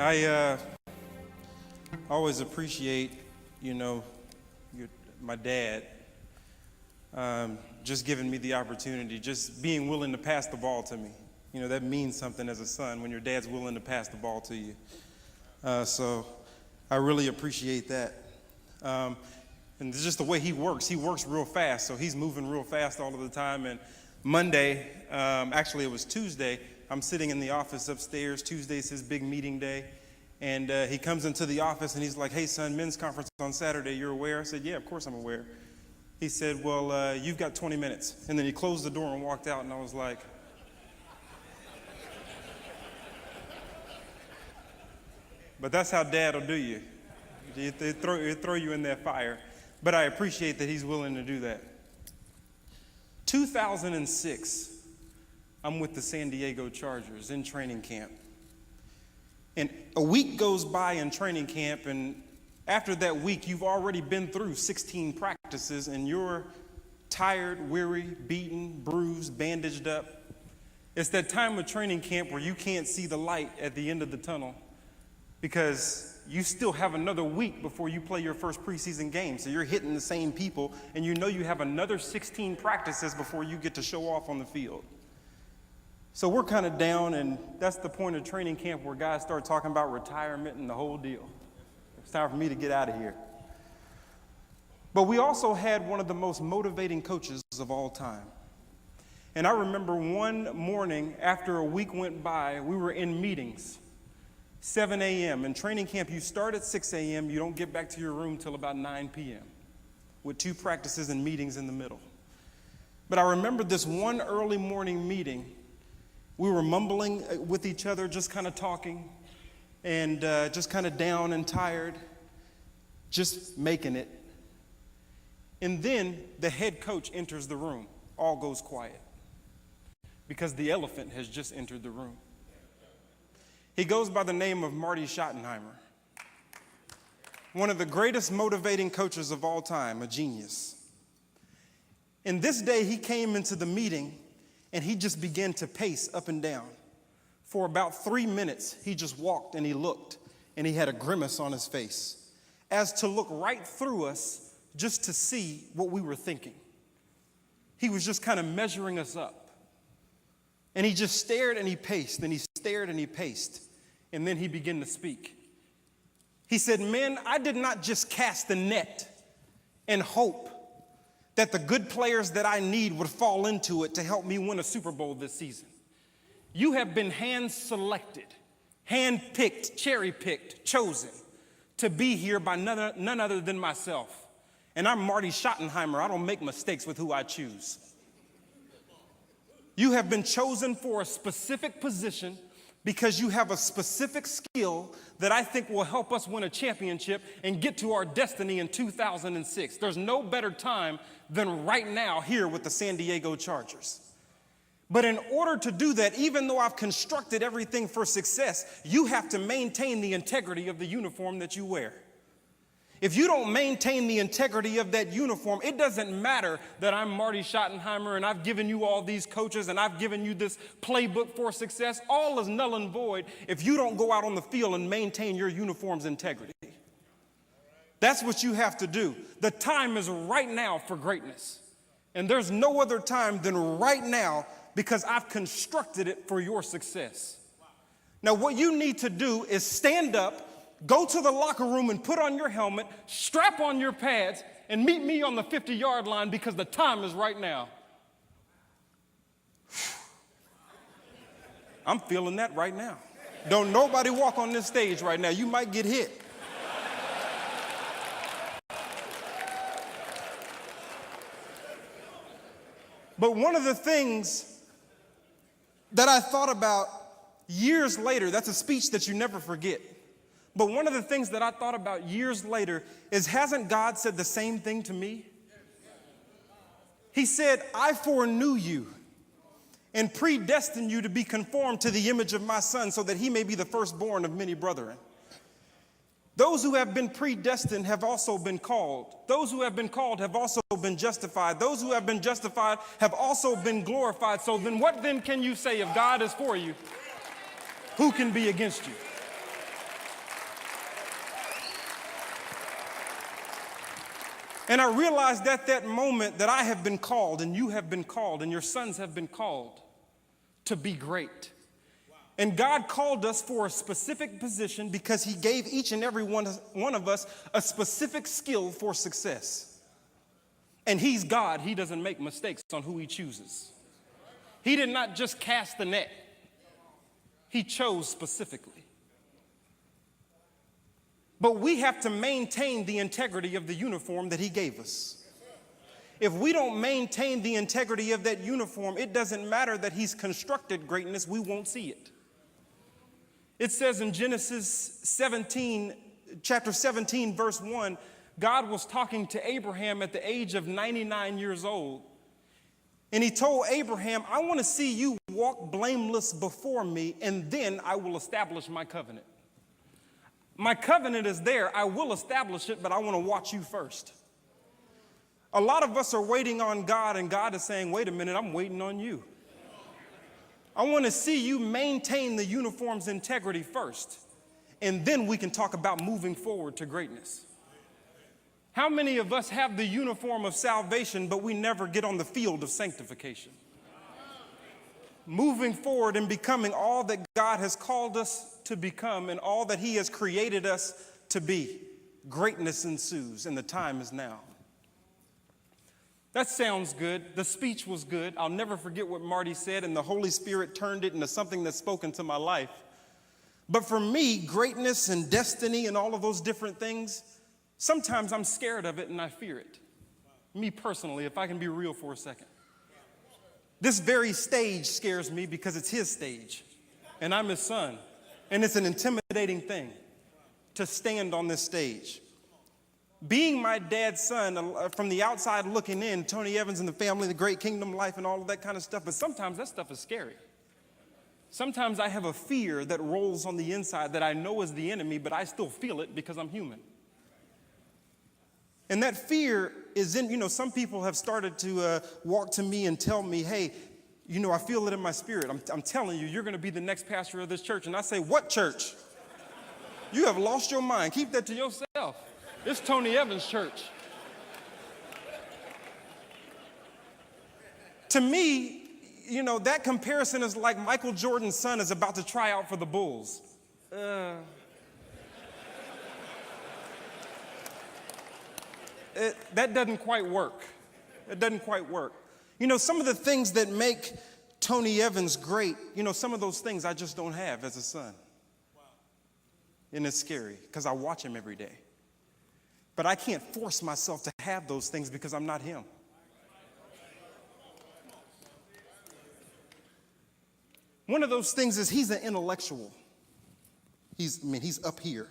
I always appreciate, you know, my dad just giving me the opportunity, just being willing to pass the ball to me. You know, that means something as a son when your dad's willing to pass the ball to you. So I really appreciate that. And it's just the way he works real fast. So he's moving real fast all of the time. And Monday, actually it was Tuesday, I'm sitting in the office upstairs. Tuesday's his big meeting day. And he comes into the office and he's like, "Hey son, men's conference on Saturday, you're aware?" I said, "Yeah, of course I'm aware." He said, "Well, you've got 20 minutes. And then he closed the door and walked out, and I was like, but that's how dad will do you. They throw you in that fire. But I appreciate that he's willing to do that. 2006, I'm with the San Diego Chargers in training camp. And a week goes by in training camp, and after that week, you've already been through 16 practices, and you're tired, weary, beaten, bruised, bandaged up. It's that time of training camp where you can't see the light at the end of the tunnel because you still have another week before you play your first preseason game. So you're hitting the same people, and you know you have another 16 practices before you get to show off on the field. So we're kind of down, and that's the point of training camp where guys start talking about retirement and the whole deal. It's time for me to get out of here. But we also had one of the most motivating coaches of all time. And I remember one morning after a week went by, we were in meetings, 7 a.m. In training camp, you start at 6 a.m., you don't get back to your room till about 9 p.m. with 2 practices and meetings in the middle. But I remember this one early morning meeting. We were mumbling with each other, just kind of talking, and just kind of down and tired, just making it. And then the head coach enters the room. All goes quiet because the elephant has just entered the room. He goes by the name of Marty Schottenheimer, one of the greatest motivating coaches of all time, a genius. And this day he came into the meeting and he just began to pace up and down. For about 3 minutes, he just walked and he looked, and he had a grimace on his face, as to look right through us just to see what we were thinking. He was just kind of measuring us up. And he just stared and he paced, and he stared and he paced, and then he began to speak. He said, "Men, I did not just cast the net and hope that the good players that I need would fall into it to help me win a Super Bowl this season. You have been hand-selected, hand-picked, cherry-picked, chosen to be here by none other than myself. And I'm Marty Schottenheimer. I don't make mistakes with who I choose. You have been chosen for a specific position because you have a specific skill that I think will help us win a championship and get to our destiny in 2006. There's no better time than right now here with the San Diego Chargers. But in order to do that, even though I've constructed everything for success, you have to maintain the integrity of the uniform that you wear. If you don't maintain the integrity of that uniform, it doesn't matter that I'm Marty Schottenheimer and I've given you all these coaches and I've given you this playbook for success. All is null and void if you don't go out on the field and maintain your uniform's integrity. That's what you have to do. The time is right now for greatness. And there's no other time than right now because I've constructed it for your success. Now, what you need to do is stand up, go to the locker room and put on your helmet, strap on your pads, and meet me on the 50-yard line because the time is right now. I'm feeling that right now. Don't nobody walk on this stage right now. You might get hit. But one of the things that I thought about years later, that's a speech that you never forget. But one of the things that I thought about years later is, hasn't God said the same thing to me? He said, "I foreknew you and predestined you to be conformed to the image of my son so that he may be the firstborn of many brethren." Those who have been predestined have also been called. Those who have been called have also been justified. Those who have been justified have also been glorified. So then what then can you say if God is for you? Who can be against you? And I realized at that moment that I have been called, and you have been called, and your sons have been called to be great. And God called us for a specific position because he gave each and every one of us a specific skill for success. And he's God. He doesn't make mistakes on who he chooses. He did not just cast the net. He chose specifically. But we have to maintain the integrity of the uniform that he gave us. If we don't maintain the integrity of that uniform, it doesn't matter that he's constructed greatness, we won't see it. It says in Genesis 17, chapter 17, verse 1, God was talking to Abraham at the age of 99 years old. And he told Abraham, I want to see you walk blameless before me, and then I will establish my covenant. My covenant is there. I will establish it, but I want to watch you first. A lot of us are waiting on God, and God is saying, wait a minute, I'm waiting on you. I want to see you maintain the uniform's integrity first, and then we can talk about moving forward to greatness. How many of us have the uniform of salvation, but we never get on the field of sanctification? Moving forward and becoming all that God has called us to become and all that he has created us to be. Greatness ensues, and the time is now. That sounds good. The speech was good. I'll never forget what Marty said, and the Holy Spirit turned it into something that's spoken to my life. But for me, greatness and destiny and all of those different things, sometimes I'm scared of it and I fear it. Me personally, if I can be real for a second. This very stage scares me because it's his stage, and I'm his son. And it's an intimidating thing to stand on this stage. Being my dad's son, from the outside looking in, Tony Evans and the family, the great kingdom life and all of that kind of stuff, but sometimes that stuff is scary. Sometimes I have a fear that rolls on the inside that I know is the enemy, but I still feel it because I'm human. And that fear is in, some people have started to walk to me and tell me, hey, I feel it in my spirit. I'm telling you, you're going to be the next pastor of this church. And I say, what church? You have lost your mind. Keep that to yourself. It's Tony Evans' church. To me, that comparison is like Michael Jordan's son is about to try out for the Bulls. That doesn't quite work. It doesn't quite work. Some of the things that make Tony Evans great, some of those things I just don't have as a son. And it's scary because I watch him every day. But I can't force myself to have those things because I'm not him. One of those things is he's an intellectual. He's up here.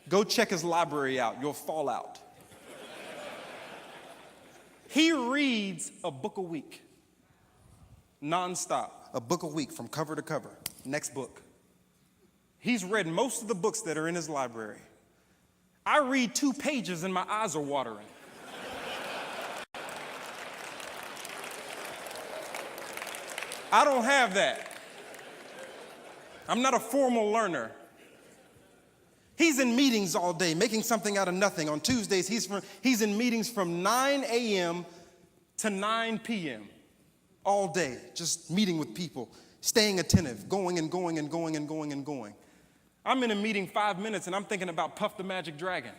Go check his library out. You'll fall out. He reads a book a week, nonstop, a book a week from cover to cover. Next book. He's read most of the books that are in his library. I read 2 pages and my eyes are watering. I don't have that. I'm not a formal learner. He's in meetings all day, making something out of nothing. On Tuesdays, he's in meetings from 9 a.m. to 9 p.m. all day, just meeting with people, staying attentive, going and going and going and going and going. I'm in a meeting 5 minutes and I'm thinking about Puff the Magic Dragon.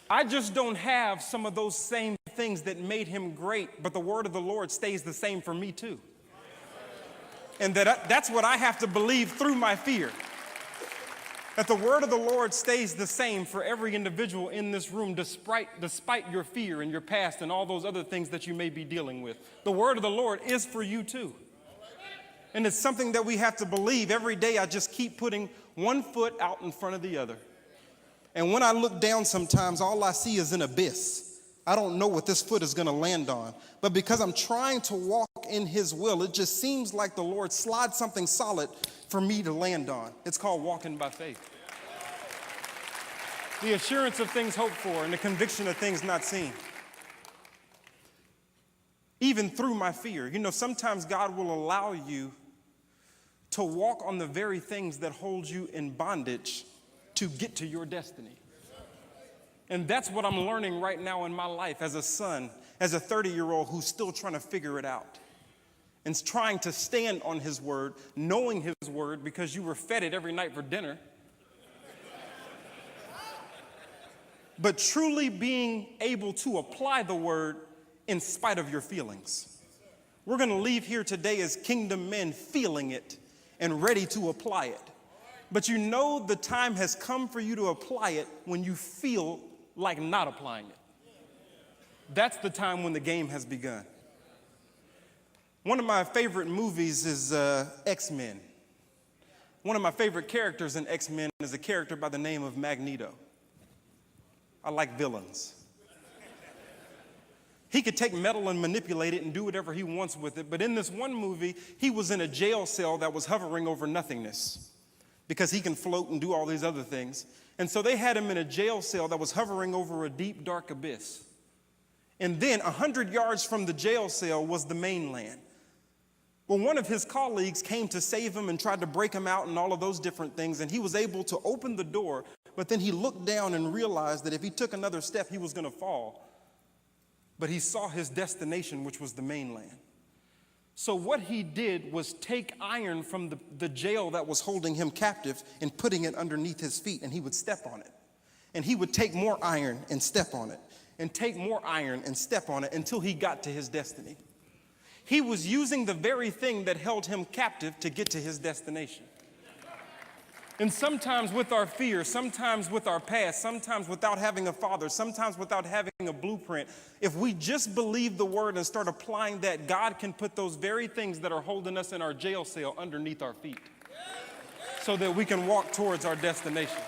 I just don't have some of those same things that made him great, but the word of the Lord stays the same for me too. And that's what I have to believe through my fear. That the word of the Lord stays the same for every individual in this room, despite your fear and your past and all those other things that you may be dealing with. The word of the Lord is for you too. And it's something that we have to believe. Every day I just keep putting one foot out in front of the other. And when I look down sometimes, all I see is an abyss. I don't know what this foot is going to land on. But because I'm trying to walk in his will, it just seems like the Lord slides something solid for me to land on. It's called walking by faith. The assurance of things hoped for and the conviction of things not seen. Even through my fear. Sometimes God will allow you to walk on the very things that hold you in bondage to get to your destiny. And that's what I'm learning right now in my life as a son, as a 30-year-old who's still trying to figure it out and trying to stand on his word, knowing his word because you were fed it every night for dinner. But truly being able to apply the word in spite of your feelings. We're going to leave here today as kingdom men feeling it and ready to apply it. But you know the time has come for you to apply it when you feel like not applying it. That's the time when the game has begun. One of my favorite movies is X-Men. One of my favorite characters in X-Men is a character by the name of Magneto. I like villains. He could take metal and manipulate it and do whatever he wants with it, but in this one movie, he was in a jail cell that was hovering over nothingness because he can float and do all these other things. And so they had him in a jail cell that was hovering over a deep, dark abyss. And then 100 yards from the jail cell was the mainland. Well, one of his colleagues came to save him and tried to break him out and all of those different things, and he was able to open the door, but then he looked down and realized that if he took another step, he was going to fall. But he saw his destination, which was the mainland. So what he did was take iron from the jail that was holding him captive and putting it underneath his feet, and he would step on it. And he would take more iron and step on it, and take more iron and step on it until he got to his destiny. He was using the very thing that held him captive to get to his destination. And sometimes with our fear, sometimes with our past, sometimes without having a father, sometimes without having a blueprint, if we just believe the word and start applying that, God can put those very things that are holding us in our jail cell underneath our feet so that we can walk towards our destination.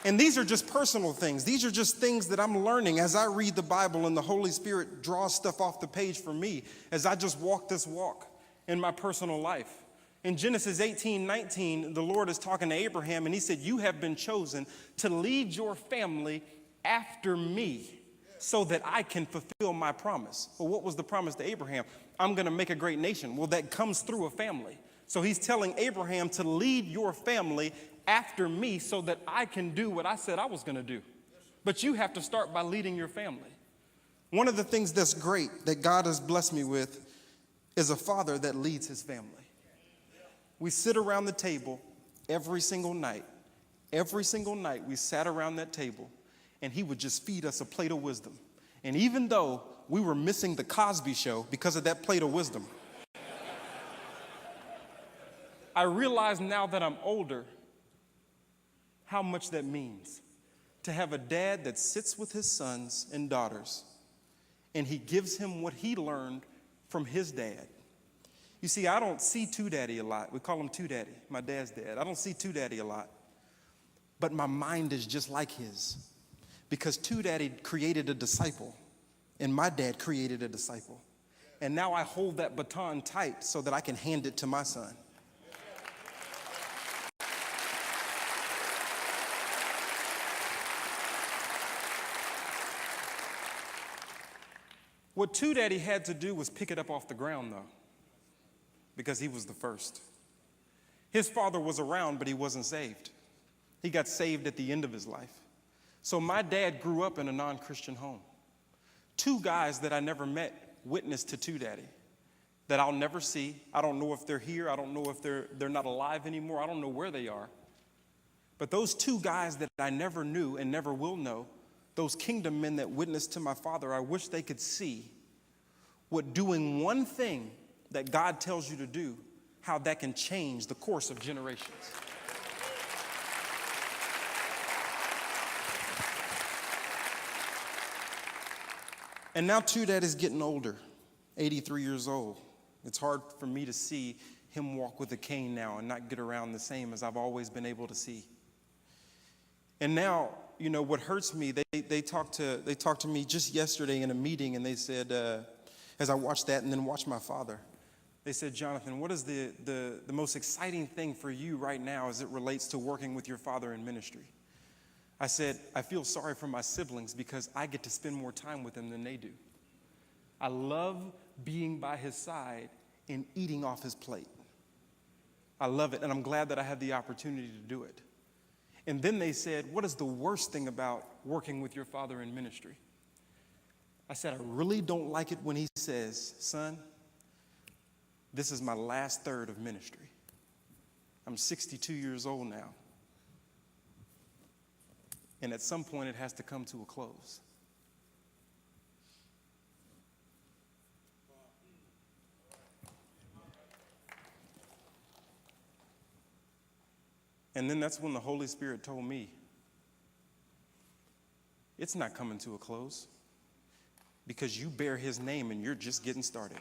And these are just personal things. These are just things that I'm learning as I read the Bible and the Holy Spirit draws stuff off the page for me as I just walk this walk in my personal life. In Genesis 18:19, the Lord is talking to Abraham, and he said, you have been chosen to lead your family after me so that I can fulfill my promise. Well, what was the promise to Abraham? I'm going to make a great nation. Well, that comes through a family. So he's telling Abraham to lead your family after me so that I can do what I said I was going to do. But you have to start by leading your family. One of the things that's great that God has blessed me with is a father that leads his family. We sit around the table every single night. Every single night we sat around that table, and he would just feed us a plate of wisdom. And even though we were missing the Cosby Show because of that plate of wisdom, I realize now that I'm older how much that means to have a dad that sits with his sons and daughters, and he gives him what he learned from his dad. You see, I don't see Two Daddy a lot. We call him Two Daddy, my dad's dad. I don't see Two Daddy a lot. But my mind is just like his because Two Daddy created a disciple, and my dad created a disciple. And now I hold that baton tight so that I can hand it to my son. What Two Daddy had to do was pick it up off the ground, though, because he was the first. His father was around, but he wasn't saved. He got saved at the end of his life. So my dad grew up in a non-Christian home. Two guys that I never met witnessed to Two Daddy that I'll never see. I don't know if they're here. I don't know if they're not alive anymore. I don't know where they are. But those two guys that I never knew and never will know, those kingdom men that witnessed to my father, I wish they could see what doing one thing that God tells you to do, how that can change the course of generations. And now Two Dad is getting older, 83 years old. It's hard for me to see him walk with a cane now and not get around the same as I've always been able to see. And now, you know, what hurts me, they talked to me just yesterday in a meeting, and they said, as I watched that and then watched my father, they said, Jonathan, what is the most exciting thing for you right now as it relates to working with your father in ministry? I said, I feel sorry for my siblings because I get to spend more time with them than they do. I love being by his side and eating off his plate. I love it, and I'm glad that I had the opportunity to do it. And then they said, what is the worst thing about working with your father in ministry? I said, I really don't like it when he says, son, this is my last third of ministry. I'm 62 years old now. And at some point, it has to come to a close. And then that's when the Holy Spirit told me, it's not coming to a close because you bear his name and you're just getting started.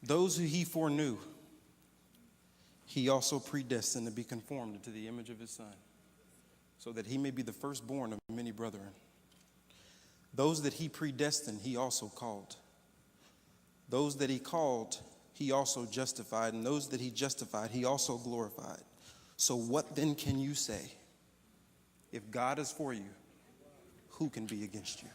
Those who he foreknew, he also predestined to be conformed into the image of his son, so that he may be the firstborn of many brethren. Those that he predestined, he also called. Those that he called, he also justified. And those that he justified, he also glorified. So what then can you say? If God is for you, who can be against you?